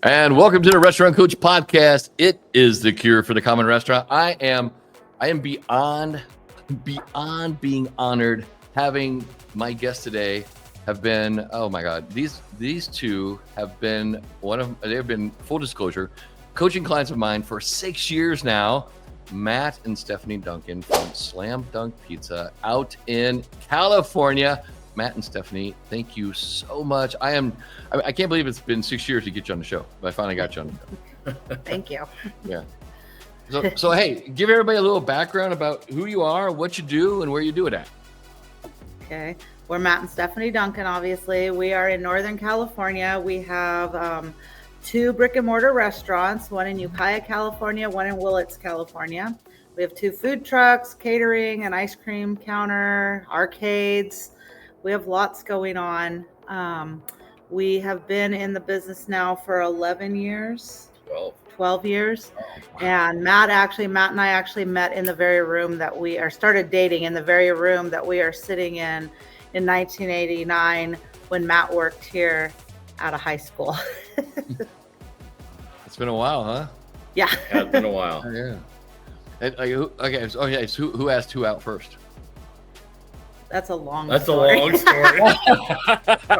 And welcome to the Restaurant Coach Podcast. It is the cure for the common restaurant. I am beyond being honored having my guests today have been, oh my God, these two have been they've been, full disclosure, coaching clients of mine for 6 years now. Matt and Stephanie Dunken from Slam Dunk Pizza out in California. Matt and Stephanie, thank you so much. I can't believe it's been 6 years to get you on the show, but I finally got you on the show. Thank you. Yeah. So hey, give everybody a little background about who you are, what you do, and where you do it at. Okay. We're Matt and Stephanie Dunken, obviously. We are in Northern California. We have 2 brick and mortar restaurants, one in Ukiah, California, one in Willits, California. We have 2 food trucks, catering, an ice cream counter, arcades. We have lots going on. We have been in the business now for 11 years. 12 years. Oh, wow. And Matt and I actually met in the very room started dating in the very room that we are sitting in 1989 when Matt worked here out of high school. It's been a while, huh? Yeah. It has been a while. Yeah. So who asked who out first? That's a long That's story. a long story.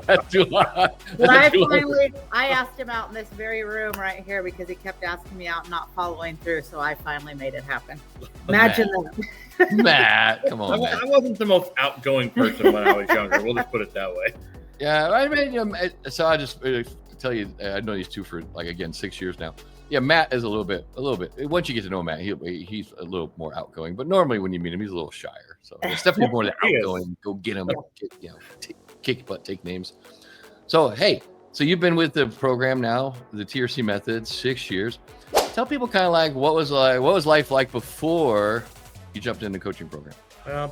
That's too long. I asked him out in this very room right here because he kept asking me out and not following through. So I finally made it happen. Imagine that. Matt, come on, man. I wasn't the most outgoing person when I was younger. We'll just put it that way. Yeah, I mean, so I just tell you, I know these two for 6 years now. Yeah, Matt is a little bit. Once you get to know Matt, he's a little more outgoing. But normally when you meet him, he's a little shyer. So it's definitely more the outgoing. Go get him, kick butt, take names. So hey, so you've been with the program now, the TRC method, 6 years. Tell people kind of what was life like before you jumped in the coaching program?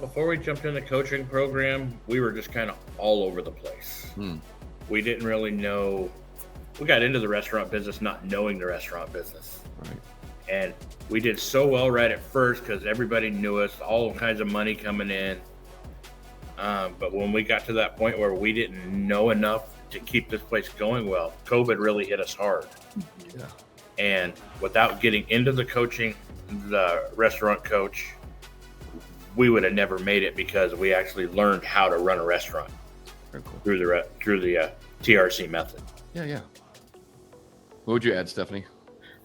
Before we jumped in the coaching program, we were just kind of all over the place. We didn't really know. We got into the restaurant business not knowing the restaurant business. Right. And we did so well right at first because everybody knew us, all kinds of money coming in. But when we got to that point where we didn't know enough to keep this place going well, COVID really hit us hard. Yeah. And without getting into the restaurant coach, we would have never made it because we actually learned how to run a restaurant. Very cool. through the TRC method. Yeah. What would you add, Stephanie?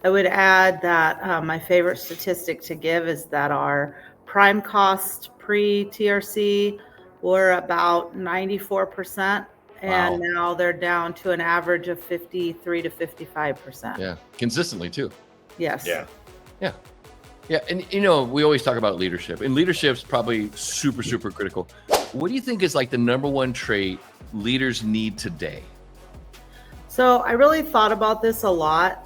I would add that my favorite statistic to give is that our prime cost pre-TRC were about 94%. And now they're down to an average of 53 to 55%. Yeah, consistently too. Yes. Yeah. And we always talk about leadership, and leadership's probably super, super critical. What do you think is the number one trait leaders need today? So I really thought about this a lot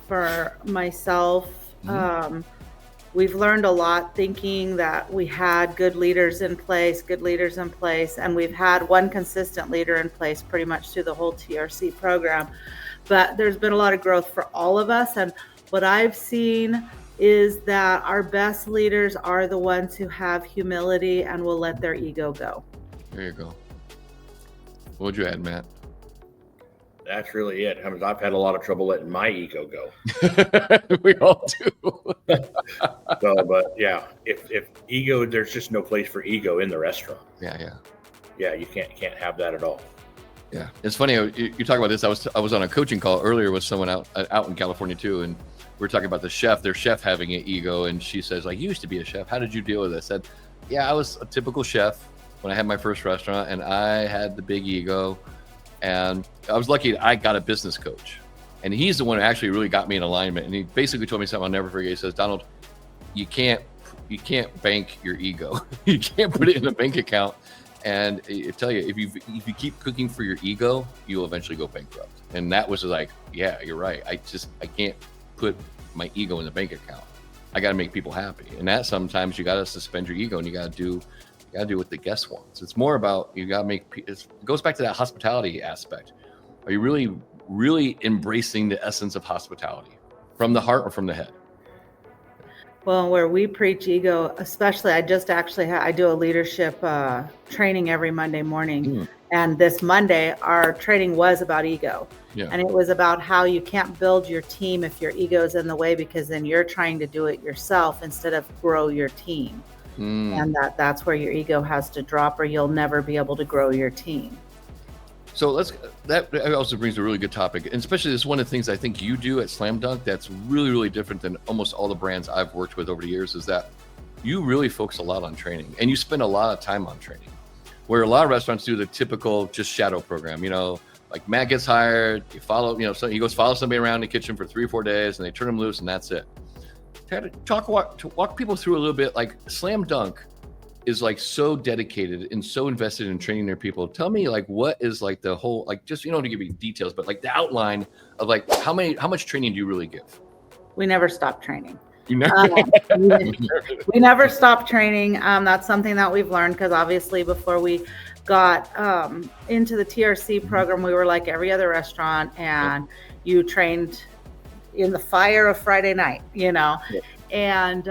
for myself. We've learned a lot thinking that we had good leaders in place, and we've had one consistent leader in place pretty much through the whole TRC program. But there's been a lot of growth for all of us. And what I've seen is that our best leaders are the ones who have humility and will let their ego go. There you go. What would you add, Matt? That's really it. I've had a lot of trouble letting my ego go. We all do. But yeah, if ego, there's just no place for ego in the restaurant. Yeah. You can't have that at all. Yeah, it's funny you talk about this. I was on a coaching call earlier with someone out in California too, and we were talking about their chef having an ego, and she says, you used to be a chef. How did you deal with this? I said, yeah, I was a typical chef when I had my first restaurant, and I had the big ego, and I was lucky I got a business coach, and he's the one who actually really got me in alignment. And he basically told me something I'll never forget. He says, Donald, you can't bank your ego. You can't put it in a bank account. And I tell you, if you keep cooking for your ego, you'll eventually go bankrupt. And that was yeah, you're right. I can't put my ego in the bank account. I got to make people happy. And that sometimes you got to suspend your ego and you got to do what the guest wants. It's more about, you got to it goes back to that hospitality aspect. Are you really, really embracing the essence of hospitality from the heart or from the head? Well, where we preach ego, especially, I do a leadership training every Monday morning. And this Monday, our training was about ego. Yeah. And it was about how you can't build your team if your ego is in the way, because then you're trying to do it yourself instead of grow your team. And that's where your ego has to drop, or you'll never be able to grow your team. So that also brings a really good topic, and especially this is one of the things I think you do at Slam Dunk that's really, really different than almost all the brands I've worked with over the years, is that you really focus a lot on training, and you spend a lot of time on training, where a lot of restaurants do the typical just shadow program. Like Matt gets hired, you follow, so he goes follow somebody around the kitchen for 3 or 4 days, and they turn him loose, and that's it. Walk people through a little bit. Like Slam Dunk is like so dedicated and so invested in training their people. Tell me, like, what is like the whole, like, just, to give you details, but like the outline of like how much training do you really give? We never stop training. You know? We never stop training. That's something that we've learned, because obviously before we got into the TRC program, we were like every other restaurant, and you trained in the fire of Friday night, and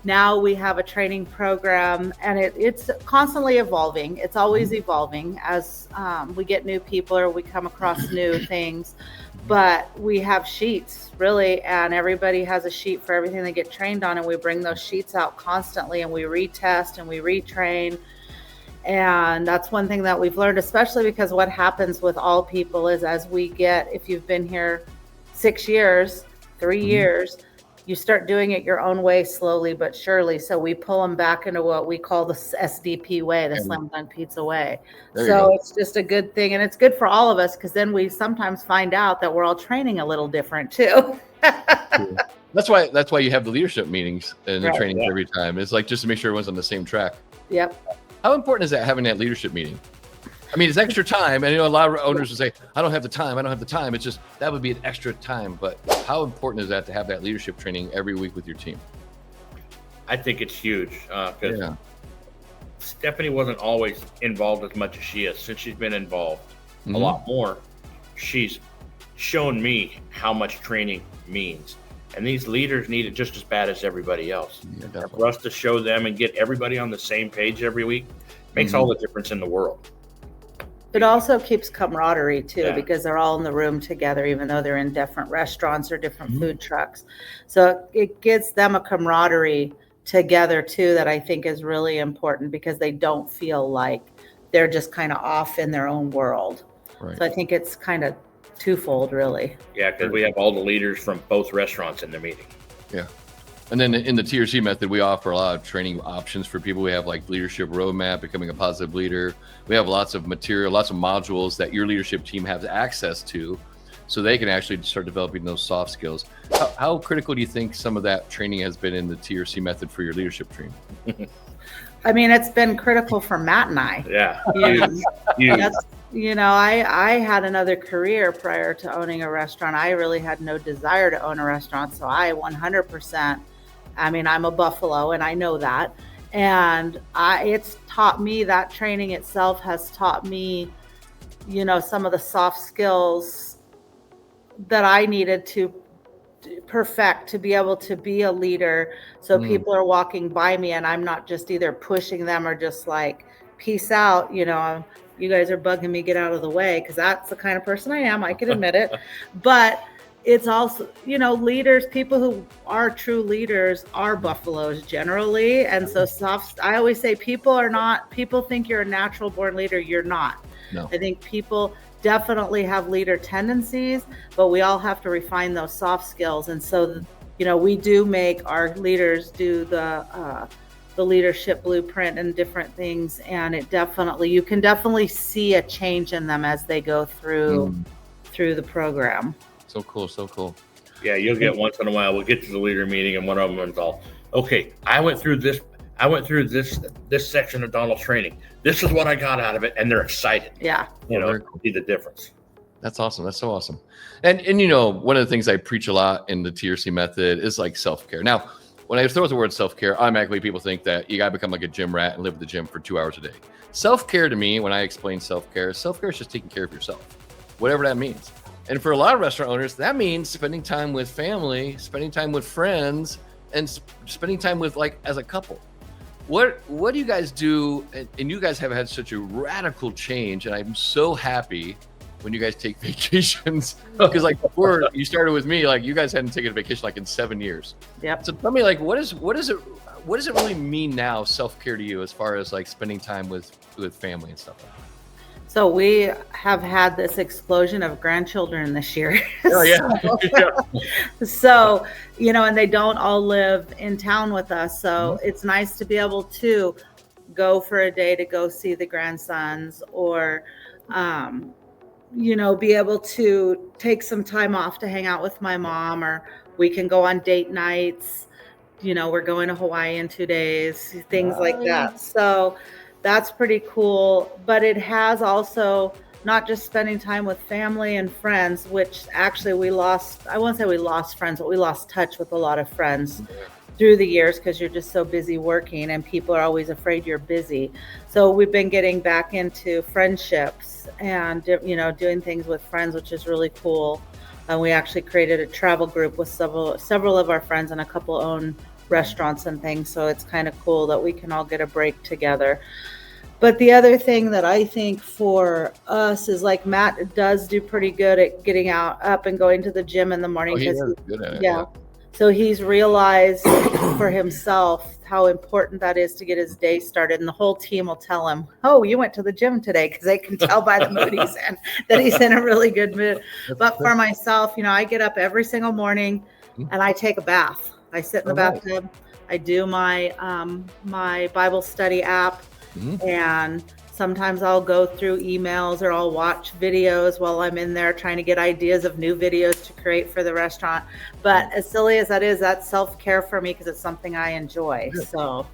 now we have a training program, and it's constantly evolving. It's always evolving as we get new people or we come across new things. But we have sheets, really, and everybody has a sheet for everything they get trained on, and we bring those sheets out constantly, and we retest and we retrain. And that's one thing that we've learned, especially because what happens with all people is, as we get, if you've been here 6 years, 3 years, you start doing it your own way, slowly but surely. So we pull them back into what we call the SDP way, the Slam Dunk Pizza way. So it's just a good thing. And it's good for all of us, because then we sometimes find out that we're all training a little different too. That's why you have the leadership meetings and the trainings every time. It's like just to make sure everyone's on the same track. Yep. How important is that, having that leadership meeting? I mean, it's extra time, and a lot of owners will say, I don't have the time. It's just, that would be an extra time. But how important is that to have that leadership training every week with your team? I think it's huge, because Stephanie wasn't always involved as much as she is. Since she's been involved a lot more, she's shown me how much training means. And these leaders need it just as bad as everybody else. Yeah, for us to show them and get everybody on the same page every week makes all the difference in the world. It also keeps camaraderie too, because they're all in the room together, even though they're in different restaurants or different food trucks. So it gives them a camaraderie together too, that I think is really important, because they don't feel like they're just kind of off in their own world. Right. So I think it's kind of twofold, really. Yeah, because we have all the leaders from both restaurants in the meeting. Yeah. And then in the TRC method, we offer a lot of training options for people. We have like leadership roadmap, becoming a positive leader. We have lots of material, lots of modules that your leadership team has access to, so they can actually start developing those soft skills. How critical do you think some of that training has been in the TRC method for your leadership team? I mean, it's been critical for Matt and I. Yeah. I had another career prior to owning a restaurant. I really had no desire to own a restaurant. So I 100%, I'm a Buffalo, and I know that. And it's taught me, that training itself has taught me, some of the soft skills that I needed to perfect to be able to be a leader. So people are walking by me, and I'm not just either pushing them or just like, peace out, you guys are bugging me, get out of the way, because that's the kind of person I am. I can admit it. But it's also, leaders, people who are true leaders are Buffaloes generally. And so I always say people think you're a natural born leader. You're not. No. I think people definitely have leader tendencies, but we all have to refine those soft skills. And so, we do make our leaders do the leadership blueprint and different things. And you can definitely see a change in them as they go through the program. So cool. Yeah, you'll get once in a while, we'll get to the leader meeting, and one of them is all, okay, I went through this section of Donald's training. This is what I got out of it. And they're excited. Yeah. See the difference. That's awesome. That's so awesome. And one of the things I preach a lot in the TRC method is like self-care. Now, when I throw out the word self-care, automatically people think that you got to become like a gym rat and live at the gym for 2 hours a day. Self-care to me, when I explain self-care is just taking care of yourself, whatever that means. And for a lot of restaurant owners, that means spending time with family, spending time with friends, and spending time with, like, as a couple. what do you guys do? And you guys have had such a radical change, and I'm so happy when you guys take vacations, because like before you started with me, like you guys hadn't taken a vacation like in 7 years. Yep. So tell me, like, what does it really mean now, self-care to you, as far as like spending time with family and stuff like that? So we have had this explosion of grandchildren this year. Oh yeah. So, and they don't all live in town with us. So it's nice to be able to go for a day to go see the grandsons, or, be able to take some time off to hang out with my mom, or we can go on date nights. We're going to Hawaii in 2 days, things like that. So that's pretty cool. But it has also not just spending time with family and friends, which actually I won't say we lost friends, but we lost touch with a lot of friends through the years, because you're just so busy working and people are always afraid you're busy. So we've been getting back into friendships and, doing things with friends, which is really cool. And we actually created a travel group with several of our friends, and a couple own restaurants and things. So it's kind of cool that we can all get a break together. But the other thing that I think for us is, like, Matt does do pretty good at getting up and going to the gym in the morning. Oh, he is good at it. Yeah. So he's realized for himself how important that is to get his day started. And the whole team will tell him, "Oh, you went to the gym today," because they can tell by the mood he's in that he's in a really good mood. But for myself, I get up every single morning and I take a bath. I sit in the bathtub. I do my my Bible study app, and sometimes I'll go through emails, or I'll watch videos while I'm in there trying to get ideas of new videos to create for the restaurant. But as silly as that is, that's self-care for me, because it's something I enjoy. So,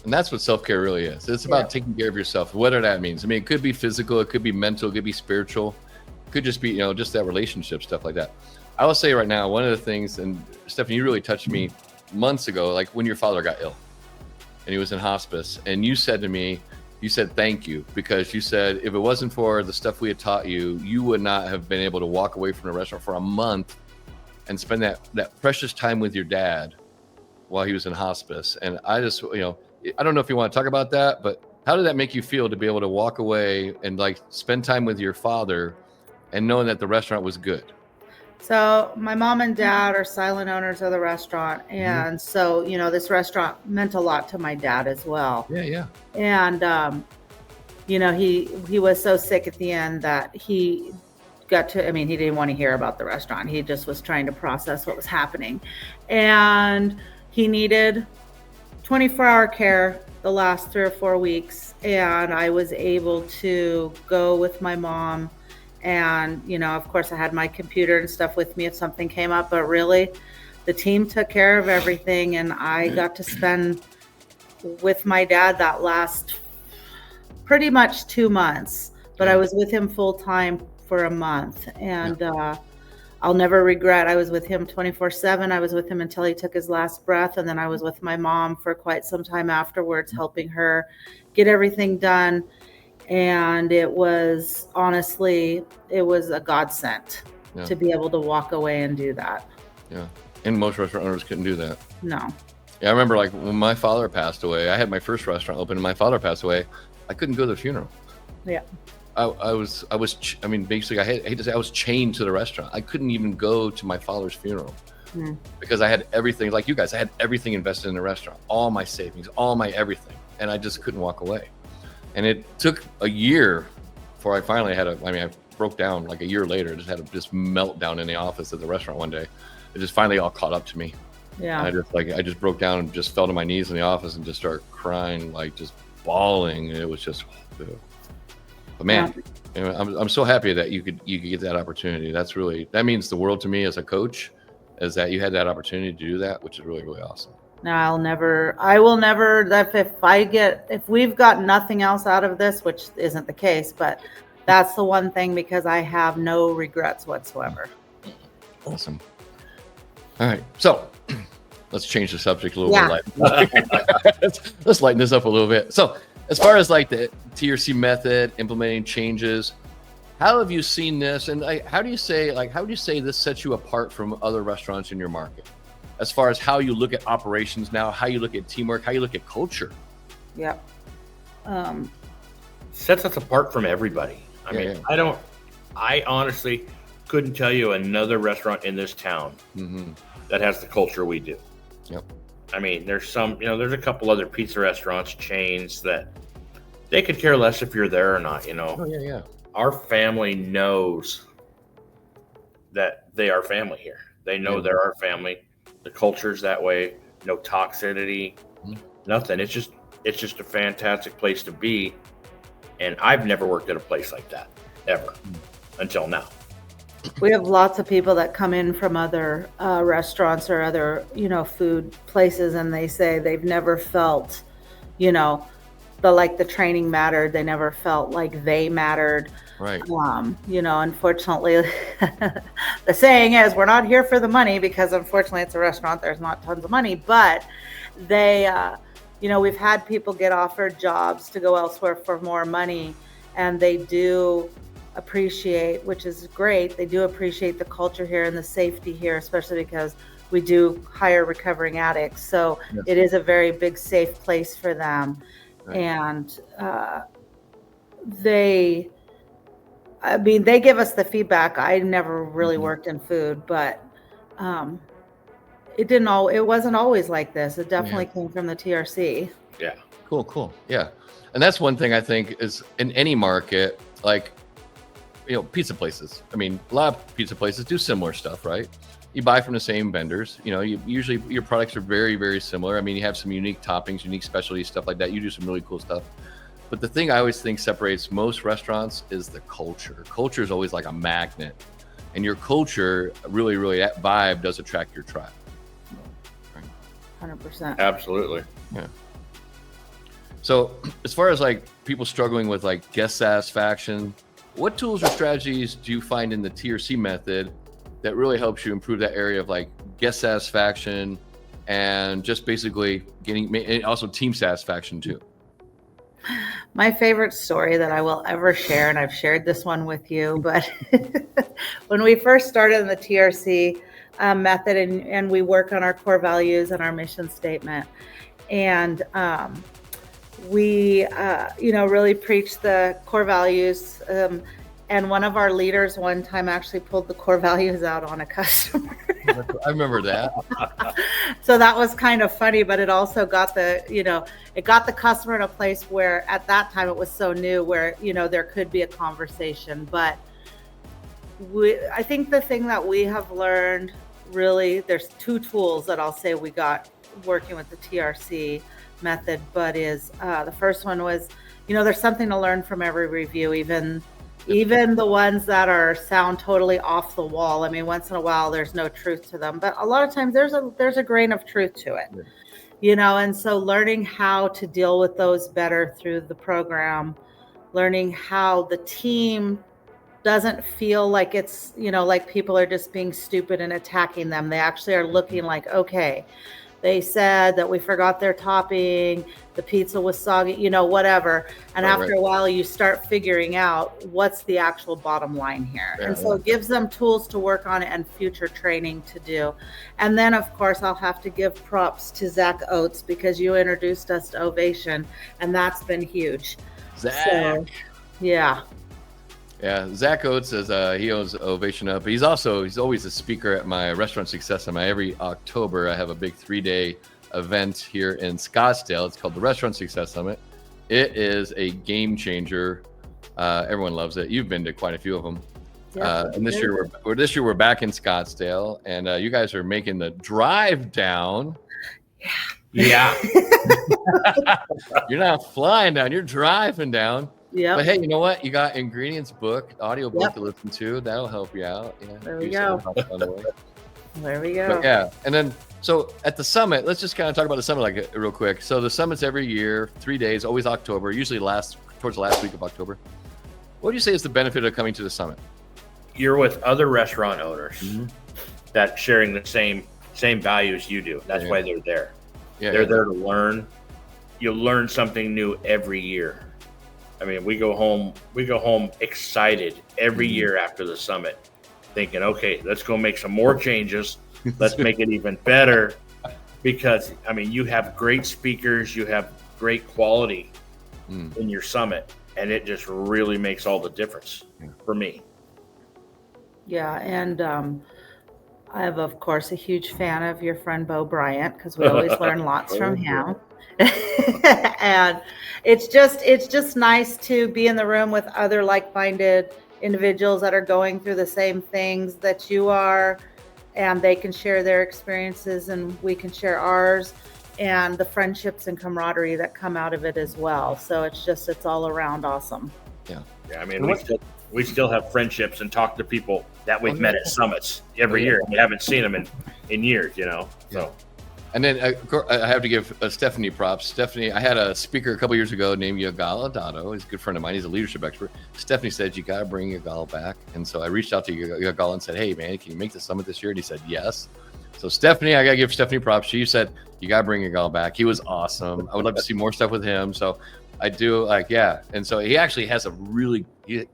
and that's what self-care really is. It's about taking care of yourself, whatever that means. I mean, it could be physical, it could be mental, it could be spiritual, it could just be, just that relationship stuff like that. I will say right now, one of the things, and Stephanie, you really touched me months ago, like when your father got ill and he was in hospice, and you said to me, you said thank you, because you said if it wasn't for the stuff we had taught you, you would not have been able to walk away from the restaurant for a month and spend that precious time with your dad while he was in hospice. And I just, I don't know if you want to talk about that, but how did that make you feel to be able to walk away and like spend time with your father and knowing that the restaurant was good? So my mom and dad are silent owners of the restaurant. And so, this restaurant meant a lot to my dad as well. Yeah. And, he was so sick at the end that he he didn't want to hear about the restaurant. He just was trying to process what was happening. And he needed 24-hour care the last 3 or 4 weeks. And I was able to go with my mom. And, of course, I had my computer and stuff with me if something came up, but really the team took care of everything. And I got to spend with my dad that last pretty much 2 months, but I was with him full time for a month. And I'll never regret. I was with him 24/7. I was with him until he took his last breath. And then I was with my mom for quite some time afterwards, helping her get everything done. And it was a godsend to be able to walk away and do that. Yeah. And most restaurant owners couldn't do that. No. Yeah. I remember like when my father passed away, I had my first restaurant open and my father passed away. I couldn't go to the funeral. Yeah. Basically I hate to say I was chained to the restaurant. I couldn't even go to my father's funeral because I had everything, like you guys, I had everything invested in the restaurant, all my savings, all my everything. And I just couldn't walk away. And it took a year before I finally I broke down like a year later, just had a meltdown in the office at the restaurant one day. It just finally all caught up to me. Yeah. And I just broke down and just fell to my knees in the office and just started crying, like just bawling. And it was just, but man, I'm so happy that you could get that opportunity. That means the world to me as a coach, is that you had that opportunity to do that, which is really, really awesome. No, I will never, if we've got nothing else out of this, which isn't the case, but that's the one thing, because I have no regrets whatsoever. Awesome. All right. So let's change the subject a little bit. Let's lighten this up a little bit. So as far as like the TRC method, implementing changes, how have you seen this? And how do you say this sets you apart from other restaurants in your market? As far as how you look at operations now, how you look at teamwork, how you look at culture. Yep. Sets us apart from everybody. I mean, I honestly couldn't tell you another restaurant in this town that has the culture we do. Yep. I mean, there's a couple other pizza restaurants, chains that they could care less if you're there or not, Oh, yeah. Our family knows that they are family here. They know they're our family. The culture's that way. No toxicity, nothing. It's just a fantastic place to be. And I've never worked at a place like that ever until now. We have lots of people that come in from other restaurants or other, food places, and they say they've never felt, the training mattered. They never felt like they mattered. Right. Unfortunately, the saying is we're not here for the money, because unfortunately it's a restaurant. There's not tons of money, but they, we've had people get offered jobs to go elsewhere for more money, and they do appreciate, which is great. They do appreciate the culture here and the safety here, especially because we do hire recovering addicts. So it is a very big, safe place for them. Right. And they give us the feedback. I never really worked in food, but it wasn't always like this. It definitely came from the TRC. Yeah. Cool. Yeah. And that's one thing I think is in any market, like, pizza places. I mean, a lot of pizza places do similar stuff, right? You buy from the same vendors. Usually your products are very, very similar. I mean, you have some unique toppings, unique specialties, stuff like that. You do some really cool stuff. But the thing I always think separates most restaurants is the culture. Culture is always like a magnet. And your culture, really, really, that vibe does attract your tribe. Right? 100%. Absolutely. Yeah. So as far as like people struggling with like guest satisfaction, what tools or strategies do you find in the TRC method that really helps you improve that area of like guest satisfaction and just basically and also team satisfaction too? My favorite story that I will ever share, and I've shared this one with you, but when we first started in the TRC method, and we work on our core values and our mission statement, and we, really preach the core values. And one of our leaders one time actually pulled the core values out on a customer. I remember that. So that was kind of funny, but it also got it got the customer in a place where at that time it was so new where, there could be a conversation. But I think the thing that we have learned, really, there's two tools that I'll say we got working with the TRC method, but the first one was, there's something to learn from every review, even the ones that sound totally off the wall. I mean, once in a while there's no truth to them, but a lot of times there's a grain of truth to it. And so learning how to deal with those better through the program, learning how the team doesn't feel like it's, like people are just being stupid and attacking them. They actually are looking like, okay, they said that we forgot their topping, the pizza was soggy, whatever. And after a while, you start figuring out what's the actual bottom line here. And so it gives them tools to work on and future training to do. And then, of course, I'll have to give props to Zach Oates, because you introduced us to Ovation, and that's been huge. Zach. So, yeah. Yeah, Zach Oates says he owns Ovation Up. He's always a speaker at my Restaurant Success Summit. Every October, I have a big 3-day event here in Scottsdale. It's called the Restaurant Success Summit. It is a game changer. Everyone loves it. You've been to quite a few of them. Yeah, and this year we're back in Scottsdale, and you guys are making the drive down. Yeah. You're not flying down. You're driving down. Yeah. But hey, you know what? You got ingredients book, audio book to listen to. That'll help you out. Yeah. There we go. There we go. But yeah. And then, so at the summit, let's just kind of talk about the summit like real quick. So the summit's every year, 3 days, always October, usually towards the last week of October. What do you say is the benefit of coming to the summit? You're with other restaurant owners that sharing the same values you do. That's why they're there. Yeah, they're there to learn. You'll learn something new every year. I mean, we go home excited every year after the summit, thinking, okay, let's go make some more changes. Let's make it even better, because I mean, you have great speakers, you have great quality in your summit, and it just really makes all the difference for me. Yeah, and I'm of course a huge fan of your friend Bo Bryant because we always learn lots from him. And it's just nice to be in the room with other like-minded individuals that are going through the same things that you are, and they can share their experiences and we can share ours, and the friendships and camaraderie that come out of it as well. So it's all around awesome. Yeah, I mean, we still have friendships and talk to people that we've met at summits every year. We haven't seen them in years, you know. So. And then I have to give Stephanie props. Stephanie, I had a speaker a couple years ago named Yagal Adato. He's a good friend of mine. He's a leadership expert. Stephanie said, you got to bring Yagal back. And so I reached out to Yagal and said, hey, man, can you make the summit this year? And he said, yes. So Stephanie, I got to give Stephanie props. She said, you got to bring Yagal back. He was awesome. I would love to see more stuff with him. So I do And so he actually has a really, he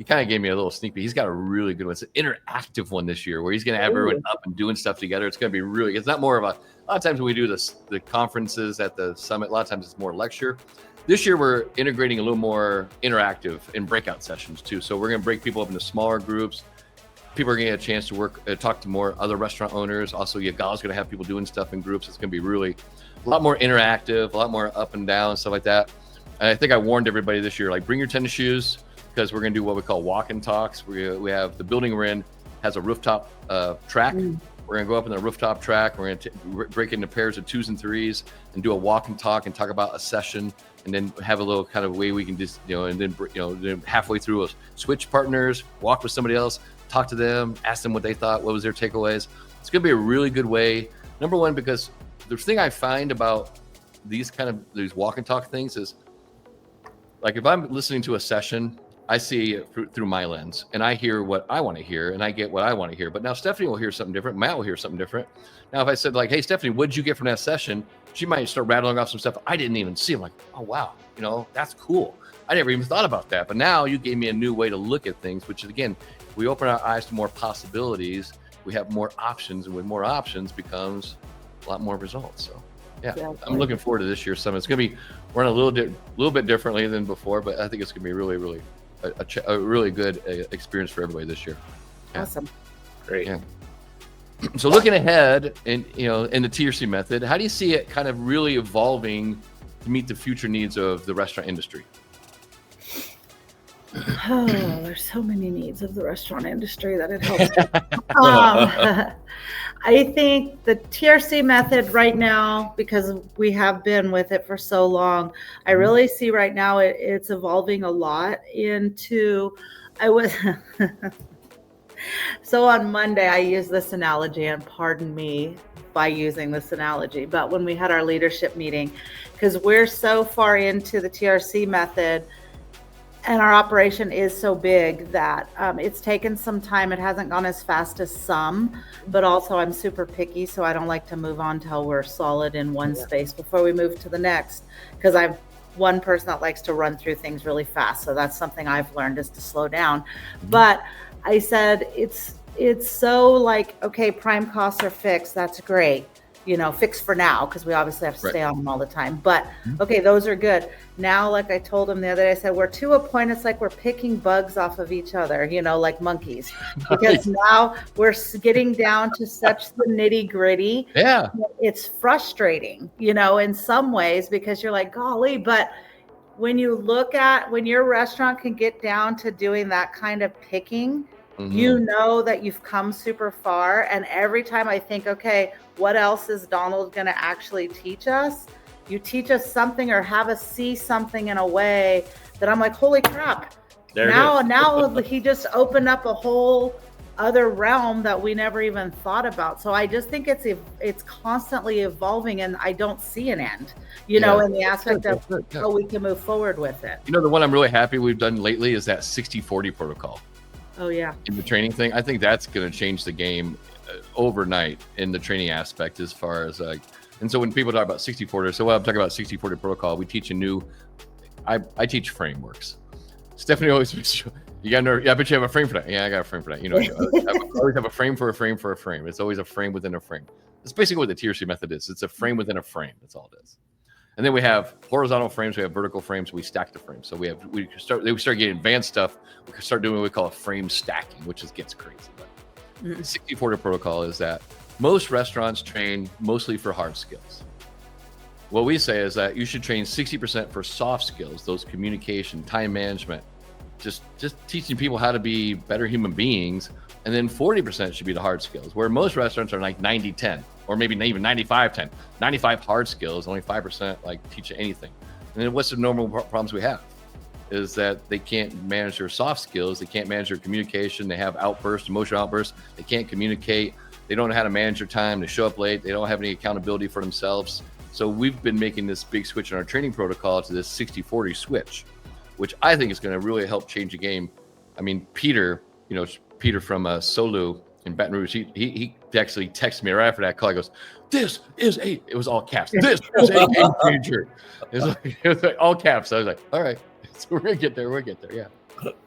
kind of gave me a little sneak peek. He's got a really good one. It's an interactive one this year where he's going to have everyone up and doing stuff together. It's going to be really, it's not more of a lot of times when we do the conferences at the summit, a lot of times it's more lecture. This year, we're integrating a little more interactive in breakout sessions too. So we're going to break people up into smaller groups. People are going to get a chance to talk to more other restaurant owners. Also, Yagal's going to have people doing stuff in groups. It's going to be really a lot more interactive, a lot more up and down, stuff like that. And I think I warned everybody this year, like bring your tennis shoes, because we're going to do what we call walk and talks. We have the building we're in has a rooftop track. We're going to go up in the rooftop track. We're going to break into pairs of 2s and 3s and do a walk and talk and talk about a session, and then have a little kind of way we can just, and then halfway through us switch partners, walk with somebody else, talk to them, ask them what they thought, what was their takeaways. It's going to be a really good way. Number one, because the thing I find about these walk and talk things is, like, if I'm listening to a session, I see it through my lens, and I hear what I want to hear, and I get what I want to hear. But now Stephanie will hear something different. Matt will hear something different. Now, if I said, like, hey, Stephanie, what did you get from that session? She might start rattling off some stuff I didn't even see. I'm like, oh, wow, that's cool. I never even thought about that. But now you gave me a new way to look at things, which is, again, we open our eyes to more possibilities. We have more options, and with more options becomes a lot more results. So, yeah, I'm looking forward to this year's summit. It's going to be run a little bit differently than before, but I think it's going to be really, really a really good experience for everybody this year. Yeah. Awesome. Great. Yeah. So looking ahead in the TRC method, how do you see it kind of really evolving to meet the future needs of the restaurant industry? Oh, there's so many needs of the restaurant industry that it helps. I think the TRC method right now, because we have been with it for so long, I really see right now it's evolving a lot into, so on Monday, I used this analogy, and pardon me by using this analogy, but when we had our leadership meeting, because we're so far into the TRC method, and our operation is so big that it's taken some time. It hasn't gone as fast as some, but also I'm super picky, so I don't like to move on till we're solid in one space before we move to the next, because I'm one person that likes to run through things really fast. So that's something I've learned, is to slow down. But I said it's so like, okay, prime costs are fixed. That's great. Fixed for now, because we obviously have to stay on them all the time. But okay, those are good. Now, like I told him the other day, I said, we're to a point, it's like we're picking bugs off of each other, like monkeys. Because now we're getting down to such the nitty gritty. Yeah. It's frustrating, in some ways, because you're like, golly, but when you look at when your restaurant can get down to doing that kind of picking, you know that you've come super far. And every time I think, okay, what else is Donald going to actually teach us? You teach us something or have us see something in a way that I'm like, holy crap. Now he just opened up a whole other realm that we never even thought about. So I just think it's constantly evolving, and I don't see an end, in the aspect of how we can move forward with it. The one I'm really happy we've done lately is that 60-40 protocol. Oh, yeah. In the training thing, I think that's going to change the game overnight in the training aspect, as far as and so when people talk about 60-40, so when I'm talking about 60-40 protocol, we teach I teach frameworks. Stephanie always, you got to, I bet you have a frame for that. Yeah, I got a frame for that. I always have a frame for a frame for a frame. It's always a frame within a frame. It's basically what the TRC method is. It's a frame within a frame. That's all it is. And then we have horizontal frames, we have vertical frames, we stack the frames. So we start getting advanced stuff. We can start doing what we call a frame stacking, which gets crazy. But the 60-40 protocol is that most restaurants train mostly for hard skills. What we say is that you should train 60% for soft skills, those communication, time management, just teaching people how to be better human beings. And then 40% should be the hard skills, where most restaurants are like 90-10, or maybe even 95-10. 95 hard skills, only 5% like teach you anything. And then what's the normal problems we have is that they can't manage their soft skills. They can't manage their communication. They have outbursts, emotional outbursts. They can't communicate. They don't know how to manage their time. They show up late. They don't have any accountability for themselves. So we've been making this big switch in our training protocol to this 60-40 switch, which I think is going to really help change the game. I mean, Peter from Solu in Baton Rouge, he actually texted me right after that call. He goes, it was all caps. This is a game changer. It was like all caps. I was like, all right, so we're going to get there. We'll get there. Yeah.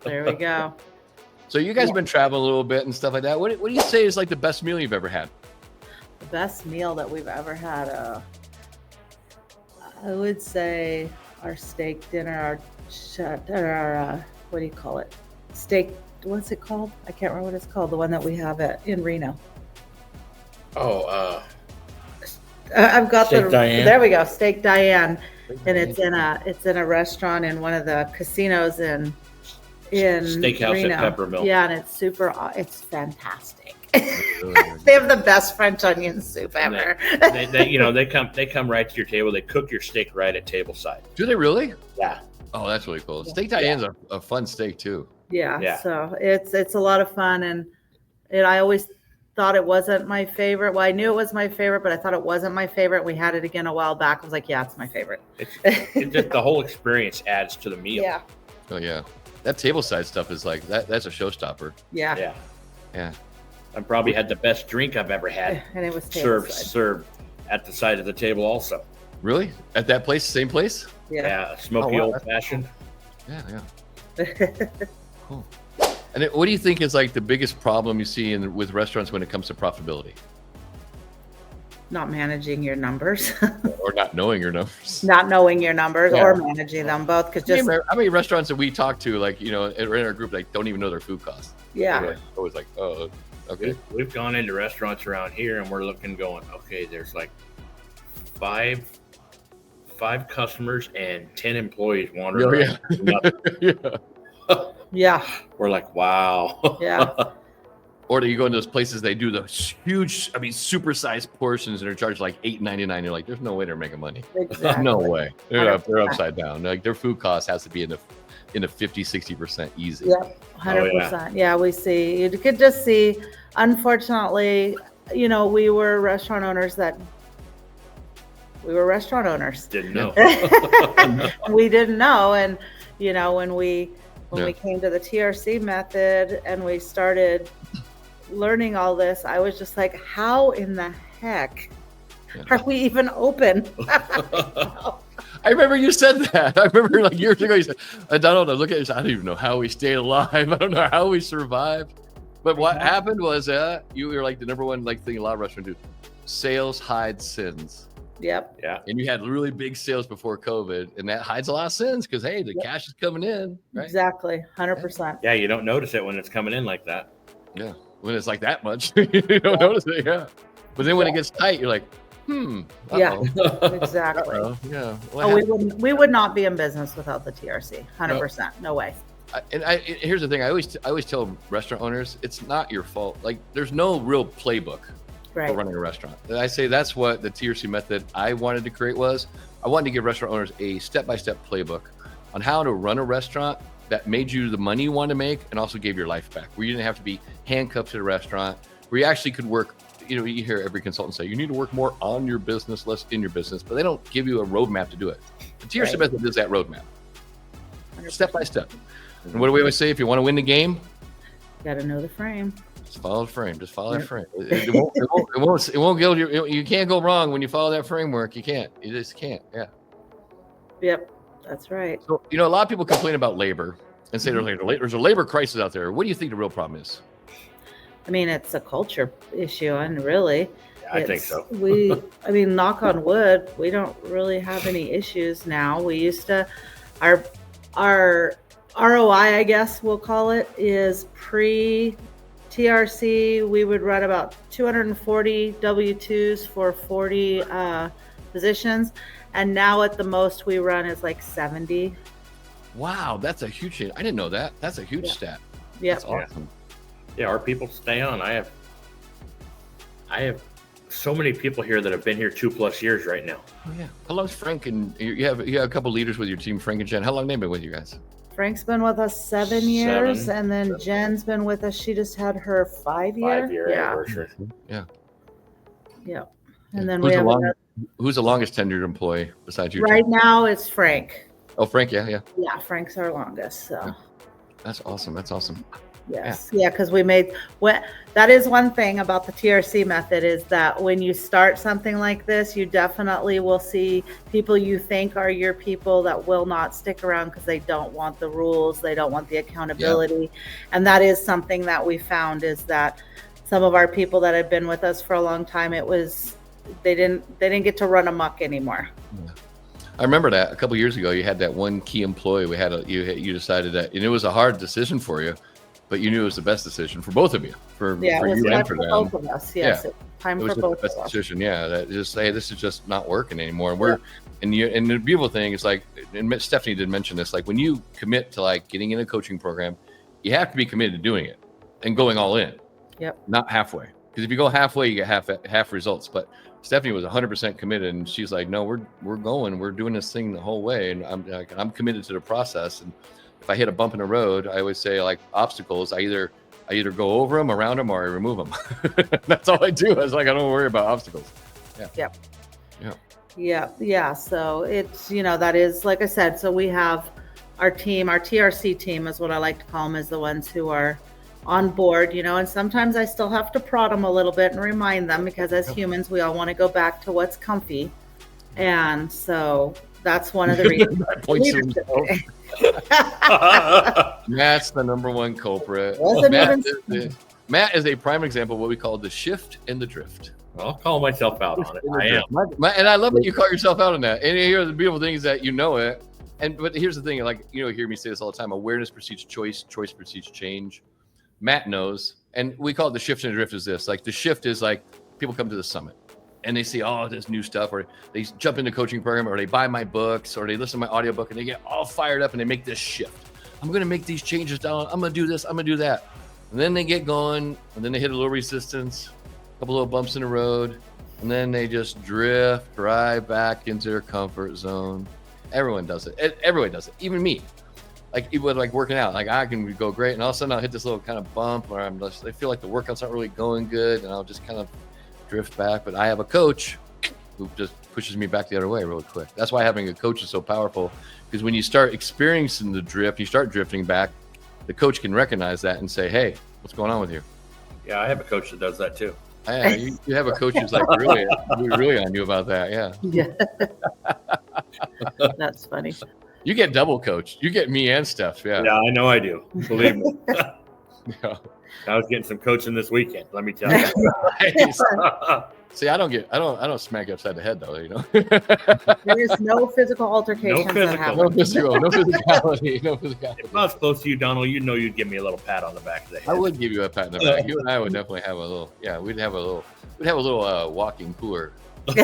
There we go. So you guys have been traveling a little bit and stuff like that. What do you say is like the best meal you've ever had? The best meal that we've ever had, I would say our steak dinner, our what do you call it? Steak, what's it called? I can't remember what it's called. The one that we have in Reno. I've got Steak Diane. There we go, Steak Diane, and it's in a restaurant in one of the casinos in Steakhouse Reno. at Peppermill. Yeah, and it's fantastic. They have the best French onion soup ever. They come right to your table. They cook your steak right at table side. Do they really? Yeah. Oh, that's really cool. Steak Diane's a fun steak too. Yeah. So it's a lot of fun, and I always thought it wasn't my favorite. Well, I knew it was my favorite, but I thought it wasn't my favorite. We had it again a while back. I was like, yeah, it's my favorite. It's just the whole experience adds to the meal. Yeah. Oh yeah. That table side stuff is like that's a showstopper. Yeah. I probably had the best drink I've ever had. And it was served at the side of the table also. Really? At that place, same place? Yeah, smoky old fashioned. Yeah. Cool. And what do you think is like the biggest problem you see with restaurants when it comes to profitability? Not managing your numbers. Or not knowing your numbers. Not knowing your numbers or managing them both. Because how many restaurants that we talk to, like, in our group, like don't even know their food costs? Yeah. We're always like, oh, okay. We've gone into restaurants around here and we're going, okay, there's like five customers and 10 employees wandering around. Yeah. We're like, wow. Yeah. Or you go into those places, they do the huge, supersized portions and are charged like $8.99. You're like, there's no way they're making money. Exactly. No way. They're upside down. Like their food cost has to be in the 50-60% easy. Yep, 100%. Yeah, we see. You could just see. Unfortunately, we were restaurant owners. Didn't know. We didn't know, and when we came to the TRC method and we started learning all this, I was just like, how in the heck are we even open? I remember you said that. I remember like years ago you said, I don't know, look at this. I don't even know how we stayed alive. I don't know how we survived. But what happened was you were like the number one thing a lot of restaurants do. Sales hide sins. Yep. Yeah. And you had really big sales before COVID, and that hides a lot of sins because, hey, the cash is coming in. Right? Exactly. 100%. Yeah, you don't notice it when it's coming in like that. Yeah. When it's like that much, you don't notice it. Yeah. But then when it gets tight, you're like, Yeah, exactly. Yeah. We would not be in business without the TRC. 100%. No way. Here's the thing. I always tell restaurant owners, it's not your fault. Like, there's no real playbook for running a restaurant. And I say that's what the TRC method I wanted to create was. I wanted to give restaurant owners a step-by-step playbook on how to run a restaurant that made you the money you want to make and also gave your life back, where you didn't have to be handcuffed to the restaurant, where you actually could work. You hear every consultant say you need to work more on your business, less in your business, but they don't give you a roadmap to do it. The TRC method is that roadmap, step by step. And what do we always say? If you want to win the game, you got to know the frame. Just follow the frame. Just follow that frame. It won't go. You can't go wrong when you follow that framework. You can't. You just can't. Yeah. Yep, that's right. So a lot of people complain about labor and say there's a labor crisis out there. What do you think the real problem is? I mean, it's a culture issue, and really, I think so. I mean, knock on wood, we don't really have any issues now. We used to, our ROI, I guess we'll call it, is pre-TRC. We would run about 240 W-2s for 40 positions. And now at the most we run is like 70. Wow, that's a huge change. I didn't know that. That's a huge stat. Yeah. That's awesome. Yeah, our people stay on. I have so many people here that have been here 2+ years right now. Oh yeah. How long's Frank and you have a couple leaders with your team, Frank and Jen. How long have they been with you guys? Frank's been with us 7 years, and then Jen's been with us. She just had her 5-year. 5-year anniversary. Yeah. Yeah. And then who's the longest tenured employee besides you? Right now it's Frank. Oh, Frank, yeah. Yeah, Frank's our longest. So yeah. That's awesome. yes. Yeah, because that is one thing about the TRC method, is that when you start something like this, you definitely will see people you think are your people that will not stick around because they don't want the rules, they don't want the accountability. Yeah. And that is something that we found, is that some of our people that had been with us for a long time, they didn't get to run amok anymore. Yeah. I remember that a couple of years ago, you had that one key employee. You decided that, and it was a hard decision for you, but you knew it was the best decision for both of you, for you and for them. Both of us, yes. Yeah. Time for both of us. Decision, yeah. That just say this is just not working anymore. And and the beautiful thing is, like, and Stephanie did mention this, like when you commit to like getting in a coaching program, you have to be committed to doing it and going all in. Yep. Not halfway, because if you go halfway, you get half results. But Stephanie was 100% committed, and she's like, no, we're doing this thing the whole way, and I'm committed to the process. And if I hit a bump in the road, I always say, like, obstacles, I either go over them, around them, or I remove them. That's all I do. I was like, I don't worry about obstacles. Yeah. Yep. Yeah. Yeah. So it's, that is, like I said, so we have our team, our TRC team is what I like to call them, is the ones who are on board, and sometimes I still have to prod them a little bit and remind them, because as humans, we all want to go back to what's comfy. And so that's one of the reasons. Matt's the number one culprit. Matt is a prime example of what we call the shift and the drift. I'll call myself out on it. I am. And I love that you call yourself out on that. And here, the beautiful thing is that you know it. But here's the thing, like, hear me say this all the time: awareness precedes choice, choice precedes change. Matt knows, and we call it the shift and the drift. Is this, like, the shift is like people come to the summit and they see all this new stuff, or they jump into coaching program, or they buy my books, or they listen to my audiobook, and they get all fired up and they make this shift. I'm going to make these changes down. I'm going to do this. I'm going to do that. And then they get going, and then they hit a little resistance, a couple little bumps in the road, and then they just drift right back into their comfort zone. Everyone does it. Everyone does it. Even me. Like, even like working out, like I can go great, and all of a sudden I'll hit this little kind of bump where I feel like the workout's not really going good, and I'll just kind of drift back. But I have a coach who just pushes me back the other way really quick. That's why having a coach is so powerful, because when you start experiencing the drift, you start drifting back, the coach can recognize that and say, hey, what's going on with you? Yeah, I have a coach that does that too. Yeah, you have a coach who's like really on you about that. Yeah. That's funny. You get double coached. You get me and Steph. Yeah. Yeah, I know I do. Believe me. Yeah. I was getting some coaching this weekend. Let me tell you. See, I don't smack you upside the head though. There is no physical altercations. No physicality. If I was close to you, Donald, you'd give me a little pat on the back of the head. I would give you a pat in the back. You and I would definitely have a little. Yeah, we'd have a little walking tour. We'd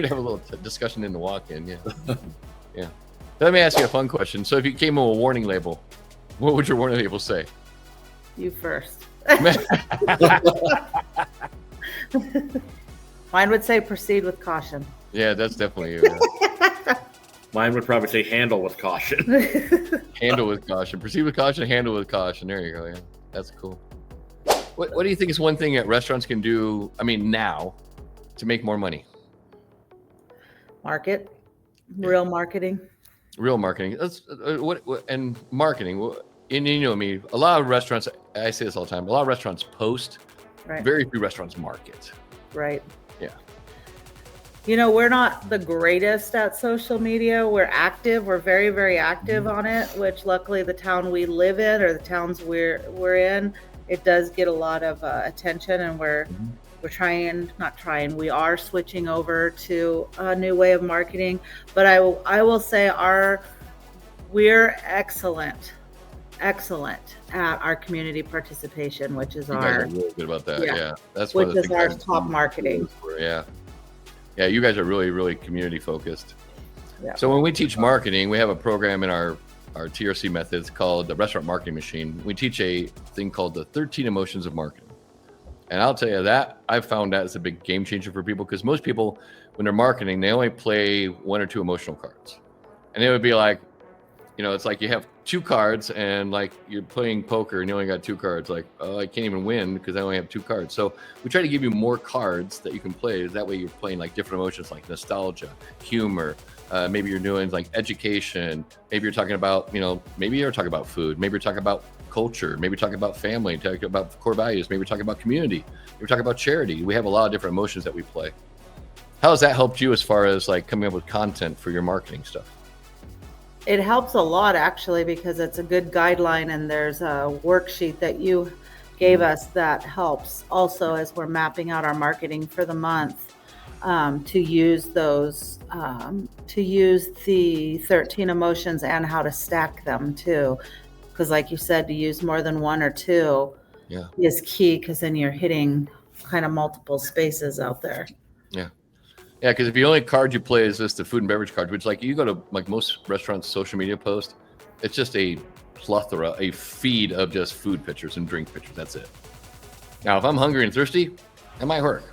have a little discussion in the walk-in. Yeah. Let me ask you a fun question. So, if you came with a warning label, what would your warning label say? You first. Mine would say proceed with caution. Yeah, that's definitely you. Yeah. Mine would probably say handle with caution. Handle with caution. Proceed with caution, handle with caution. There you go. Yeah, that's cool. What do you think is one thing that restaurants can do, now, to make more money? Market. Real marketing. Real marketing. That's and marketing. And you know me, a lot of restaurants, I say this all the time, a lot of restaurants post, right. Very few restaurants market. Right. Yeah. We're not the greatest at social media. We're active. We're very, very active on it, which luckily the town we live in, or the towns we're in, it does get a lot of attention, and we are switching over to a new way of marketing. But I will say we're excellent at our community participation, which is You guys are really good about that. Yeah. That's which is our top marketing. Yeah. Yeah. You guys are really, really community focused. Yeah. So when we teach marketing, we have a program in our TRC methods called the Restaurant Marketing Machine. We teach a thing called the 13 emotions of marketing. And I'll tell you that I've found that is a big game changer for people, because most people, when they're marketing, they only play 1 or 2 emotional cards. And it would be like, it's like you have 2 cards and like you're playing poker and you only got 2 cards. Like, oh, I can't even win because I only have 2 cards. So we try to give you more cards that you can play. That way you're playing like different emotions like nostalgia, humor. Maybe you're doing like education. Maybe you're talking about, maybe you're talking about food. Maybe you're talking about culture. Maybe you're talking about family, talking about core values. Maybe you're talking about community. Maybe you're talking about charity. We have a lot of different emotions that we play. How has that helped you as far as like coming up with content for your marketing stuff? It helps a lot, actually, because it's a good guideline, and there's a worksheet that you gave us that helps also as we're mapping out our marketing for the month, to use those, to use the 13 emotions and how to stack them too. Because like you said, to use more than 1 or 2 is key, because then you're hitting kind of multiple spaces out there. Yeah. Yeah, because if the only card you play is just the food and beverage card, which like you go to like most restaurants' social media post, it's just a plethora, a feed of just food pictures and drink pictures. That's it. Now, if I'm hungry and thirsty, that might work.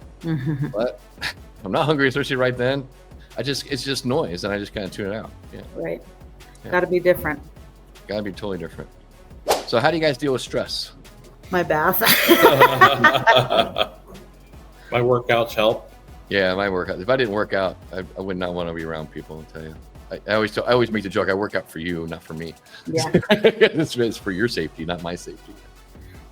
But if I'm not hungry and thirsty right then, it's just noise, and I just kind of tune it out. Yeah. Right. Yeah. Got to be different. Got to be totally different. So how do you guys deal with stress? My bath. My workouts help. Yeah, my workout. If I didn't work out, I would not want to be around people. I'll tell you. I always make the joke. I work out for you, not for me. Yeah. It's for your safety, not my safety.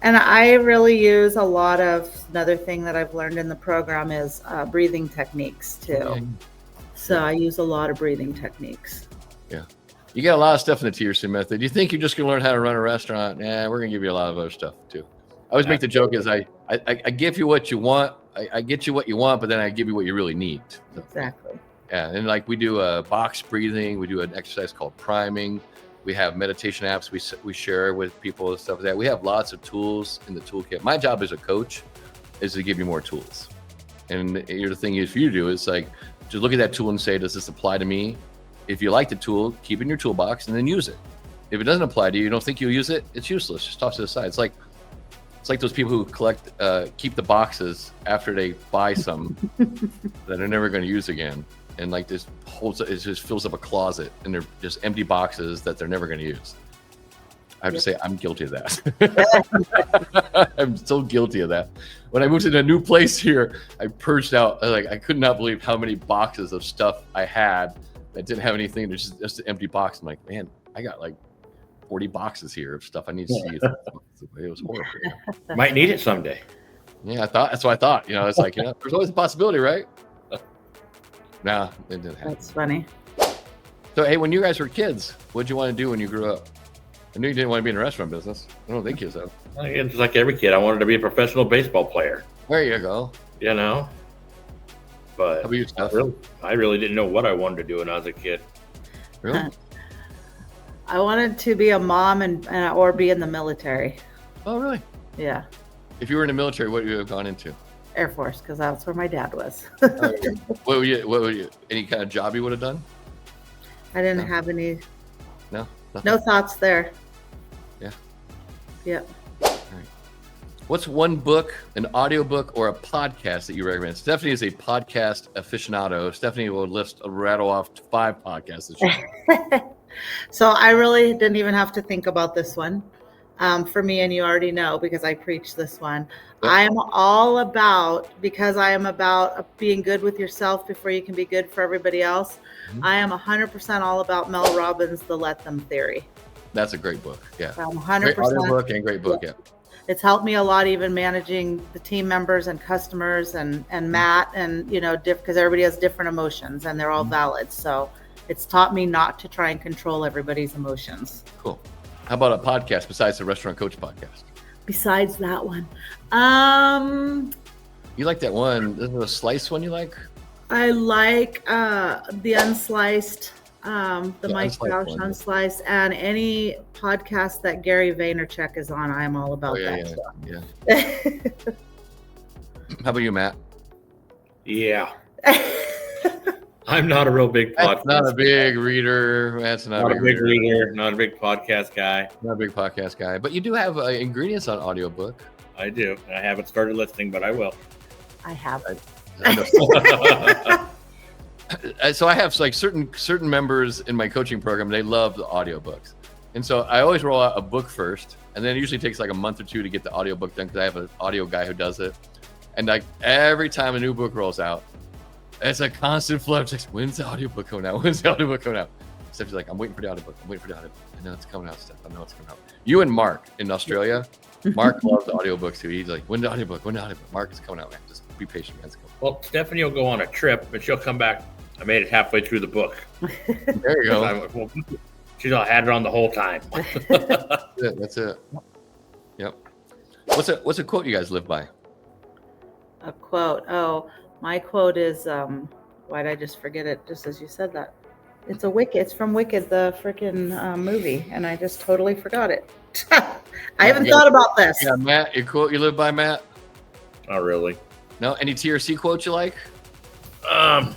And I really use another thing that I've learned in the program is breathing techniques too. Yeah. So I use a lot of breathing techniques. Yeah. You got a lot of stuff in the TRC method. You think you're just going to learn how to run a restaurant? Yeah, we're going to give you a lot of other stuff too. I always make the joke is I give you what you want. I get you what you want, but then I give you what you really need. Exactly. Yeah. And like we do a box breathing. We do an exercise called priming. We have meditation apps we share with people and stuff like that. We have lots of tools in the toolkit. My job as a coach is to give you more tools. And the thing is for you to do is like, just look at that tool and say, does this apply to me? If you like the tool, keep it in your toolbox and then use it. If it doesn't apply to you, you don't think you'll use it, it's useless. Just toss it aside. It's like those people who keep the boxes after they buy some that they're never going to use again. And like it just fills up a closet, and they're just empty boxes that they're never going to use. I have to say, I'm guilty of that. I'm so guilty of that. When I moved to a new place here, I purged out. I could not believe how many boxes of stuff I had that didn't have anything. There's just an empty box. I'm like, man, I got like 40 boxes here of stuff I need to see. It was horrible. Might need it someday. Yeah, that's what I thought. It's like, there's always a possibility, right? Nah, it didn't happen. That's funny. So, hey, when you guys were kids, what'd you want to do when you grew up? I knew you didn't want to be in the restaurant business. I don't think you so. It's like every kid. I wanted to be a professional baseball player. There you go. But how about you, Steph? I really didn't know what I wanted to do when I was a kid. Really? I wanted to be a mom or be in the military. Oh, really? Yeah. If you were in the military, what would you have gone into? Air Force, because that's where my dad was. What would you? Any kind of job you would have done? I didn't have any. No. No thoughts there. Yeah. Yep. All right. What's one book, an audiobook, or a podcast that you recommend? Stephanie is a podcast aficionado. Stephanie will rattle off 5 podcasts that she So I really didn't even have to think about this one. For me, and you already know because I preach this one. Yep. I am all about, because I am about being good with yourself before you can be good for everybody else. Mm-hmm. I am 100% all about Mel Robbins' The Let Them Theory. That's a great book. Yeah. I'm 100%. Great audio book and great book. Yeah. It's helped me a lot, even managing the team members and customers and Matt and, because everybody has different emotions and they're all valid. So it's taught me not to try and control everybody's emotions. Cool. How about a podcast besides the Restaurant Coach podcast? Besides that one, You like that one? Is it a slice one you like? I like the Unsliced, the Mike Unsliced Roush one. Unsliced, and any podcast that Gary Vaynerchuk is on. I'm all about Yeah. that. How about you, Matt? Yeah. I'm not a real big podcast. Not a big reader. That's not a big reader. Not a big podcast guy. Not a big podcast guy. But you do have ingredients on audiobook. I do. I haven't started listening, but I will. I have. So I have like certain members in my coaching program. They love the audiobooks, and so I always roll out a book first, and then it usually takes like a month or two to get the audiobook done because I have an audio guy who does it. And like every time a new book rolls out, it's a constant flow. It's like, when's the audiobook coming out? When's the audiobook coming out? Stephanie's like, I'm waiting for the audiobook. I know it's coming out, Steph. I know it's coming out. You and Mark in Australia. Mark loves the audiobooks too. He's like, when the audiobook? Mark is coming out, man. Just be patient, man. It's coming. Well, Stephanie will go on a trip, and she'll come back. I made it halfway through the book. There you go. She's all had it on the whole time. That's it. Yep. What's a quote you guys live by? A quote. Oh, my quote is, why'd I just forget it just as you said that? It's from Wicked, the freaking movie, and I just totally forgot it. I haven't thought about this. Yeah, Matt, your quote you live by, Matt? Not really. No? Any TRC quotes you like? I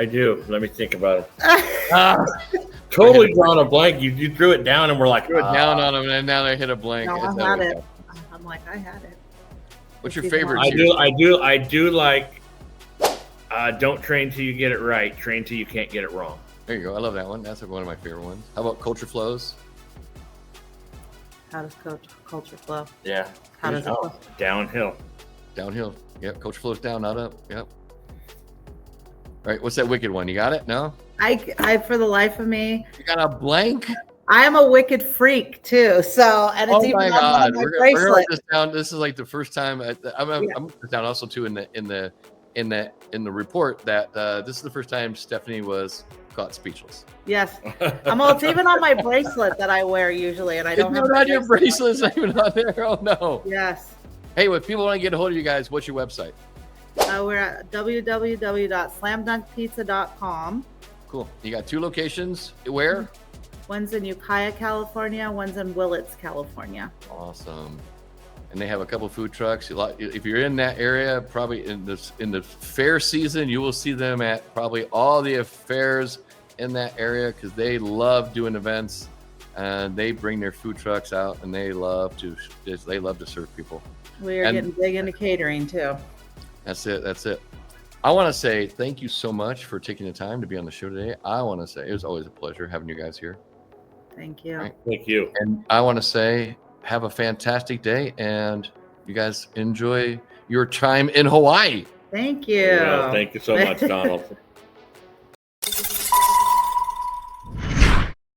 do. Let me think about it. Totally drawn a blank. You threw it down, and we're like, threw it down on them, and now they hit a blank. No, I had it. I'm like, I had it. What's your favorite? I do like. Don't train till you get it right. Train till you can't get it wrong. There you go. I love that one. That's one of my favorite ones. How about culture flows? How does culture flow? Yeah. How does it flow? Downhill. Downhill. Yep. Culture flows down, not up. Yep. All right. What's that Wicked one? You got it? No? I for the life of me. You got a blank? I am a Wicked freak too. So, and it's even on my bracelet. We're gonna write this down. This is like the first time. I'm gonna put down also too in the report that this is the first time Stephanie was caught speechless. Yes. It's even on my bracelet that I wear usually, and I don't have not your bracelet's not even on there. Oh no. Yes. Hey, if people want to get a hold of you guys, what's your website? We're at www.slamdunkpizza.com. Cool. You got 2 locations. Where? One's in Ukiah, California. One's in Willits, California. Awesome. And they have a couple food trucks. If you're in that area, probably in the fair season, you will see them at probably all the fairs in that area because they love doing events and they bring their food trucks out and they love to serve people. We're getting big into catering too. That's it. I want to say thank you so much for taking the time to be on the show today. I want to say it was always a pleasure having you guys here. Thank you. Right. Thank you. And I want to say have a fantastic day and you guys enjoy your time in Hawaii. Thank you. Yeah, thank you so much, Donald.